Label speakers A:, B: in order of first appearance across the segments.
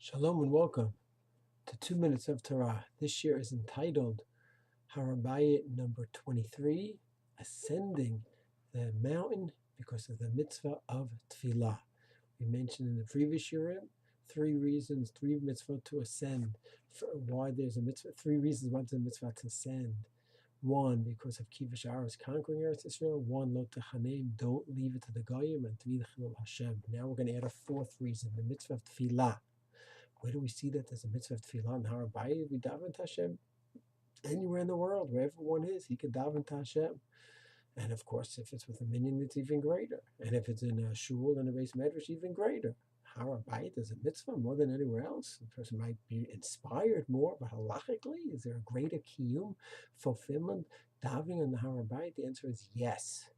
A: Shalom and welcome to 2 Minutes of Torah. This year is entitled Har Habayit number 23, Ascending the Mountain because of the Mitzvah of Tefila. We mentioned in the previous year 3 mitzvah to ascend, why there's a mitzvah, 3 reasons why there's a mitzvah to ascend. 1, because of Kivush Aros conquering Eretz Israel. 1, Lo Techanem, don't leave it to the Goyim, and 3, the Chilul Hashem. Now we're going to add a 4th reason, the mitzvah of Tefillah. Where do we see that there's a mitzvah of tefillah and Har Habayit? We daven to Hashem anywhere in the world, wherever one is, he could daven to Hashem. And of course, if it's with a minion, it's even greater. And if it's in a shul and a base medrash, even greater. Har Habayit is a mitzvah more than anywhere else. The person might be inspired more, but halachically, is there a greater kiyum, fulfillment, davening on the Har Habayit? The answer is yes,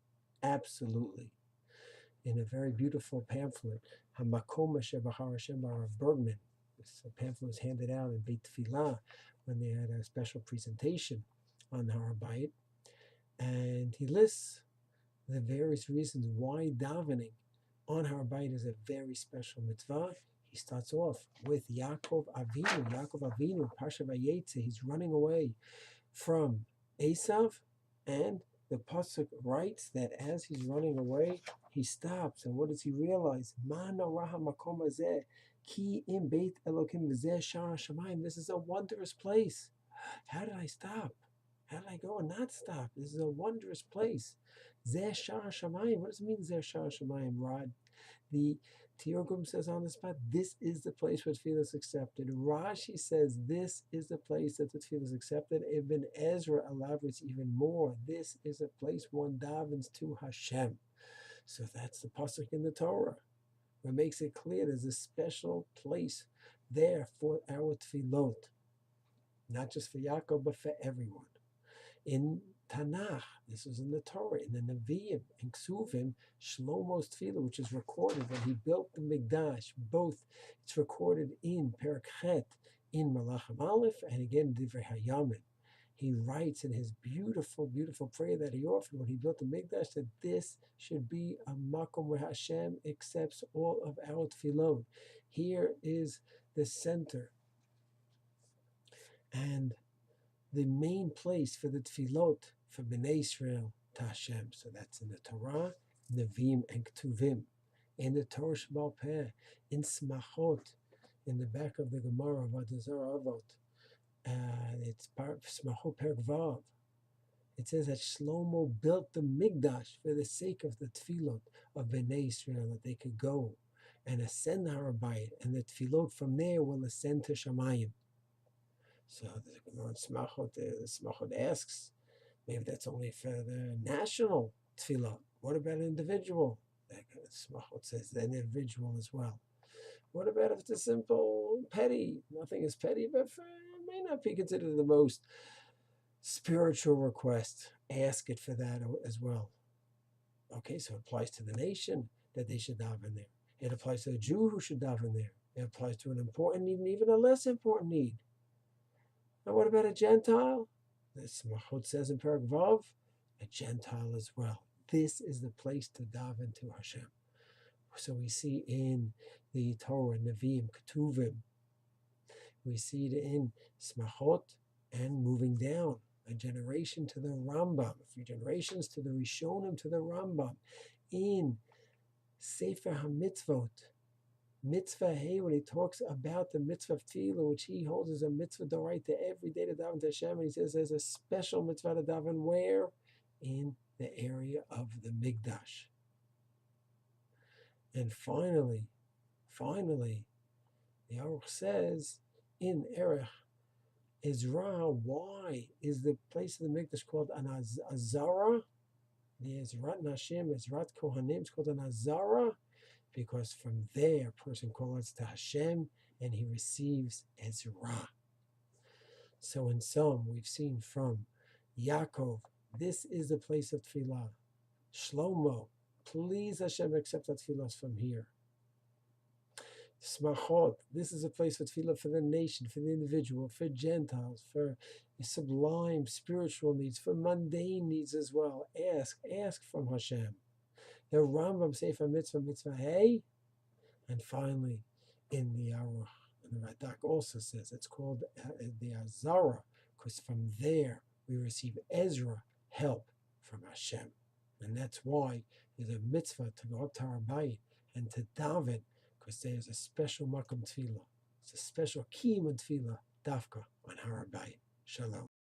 A: absolutely. In a very beautiful pamphlet, Hamakom Asher B'Har Hashem by Rav Bergman. This pamphlet was handed out in Beit Tefillah when they had a special presentation on Har Habayit, and he lists the various reasons why davening on Har Habayit is a very special mitzvah. He starts off with Yaakov Avinu. Yaakov Avinu, Parsha Vayetze, he's running away from Esav, and the pasuk writes that as he's running away, he stops, and what does he realize? Ma naraha makom hazeh, ki im beit Elokim v'zeh shar shamayim. This is a wondrous place. How did I stop? How did I go and not stop? This is a wondrous place. Zeh shar shamayim. What does it mean, zeh shar shamayim, Rod? The Tirgum says on the spot, this is the place where tefillah is accepted. Rashi says this is the place that the tefillah is accepted. Ibn Ezra elaborates even more. This is a place one davens to Hashem. So that's the pasuk in the Torah, where it makes it clear there's a special place there for our tefillot, not just for Yaakov, but for everyone. In Tanakh, this was in the Torah, in the Nevi'im, in Ksuvim, Shlomo's Tefillah, which is recorded when he built the Mikdash, both, it's recorded in Perek Chet, in Malachim Aleph, and again in Divrei Hayamin. He writes in his beautiful, beautiful prayer that he offered when he built the Mikdash that this should be a makom where Hashem accepts all of our tefillot. Here is the center and the main place for the tefillot for Bnei Israel to Hashem. So that's in the Torah, Nevi'im, and Ketuvim. In the Torah Sheba'al Peh, in Smachot, in the back of the Gemara of Adazar Avot, it's part Smachot Perek Vav. It says that Shlomo built the Mikdash for the sake of the tefillot of Bnei Israel, that they could go and ascend Har Habayit, and the tefillot from there will ascend to Shamayim. So the Gemara in Smachot asks, maybe that's only for the national tefillah. What about an individual? Smachot says the individual as well. What about if it's a simple petty? Nothing is petty, but it may not be considered the most spiritual request. Ask it for that as well. Okay, so it applies to the nation that they should daven there. It applies to a Jew who should daven there. It applies to an important need and even a less important need. Now, what about a Gentile? The Smachot says in Perek Vav, a Gentile as well. This is the place to daven to Hashem. So we see in the Torah, Nevi'im, Ketuvim, we see it in Smachot, and moving down a generation to the Rambam, a few generations to the Rishonim, to the Rambam, in Sefer HaMitzvot, Mitzvah Hey, when he talks about the mitzvah of Tefillah, which he holds as a mitzvah d'oraita every day to daven to Hashem, and he says there's a special mitzvah to daven where? In the area of the Mikdash. And finally, the Aruch says in Erech Ezra, why is the place of the Mikdash called an Azara? The Ezrat Nashim, Ezrat Kohanim, is called an Azara, because from there a person calls to Hashem and he receives Ezra. So in some, we've seen from Yaakov, this is the place of Tefillah. Shlomo, please Hashem accept that Tefillah from here. Smachot, this is a place for Tefillah for the nation, for the individual, for Gentiles, for sublime spiritual needs, for mundane needs as well. Ask from Hashem. The Rambam Sefer Mitzvah, Mitzvah Hey, and finally in the Aruch And the Radak also says it's called the Azara, because from there we receive Ezra, help from Hashem. And that's why there's a mitzvah to go up to Har Habayit and to daven, because there's a special makam tefillah. It's a special kiyum tefillah dafka on Har Habayit. Shalom.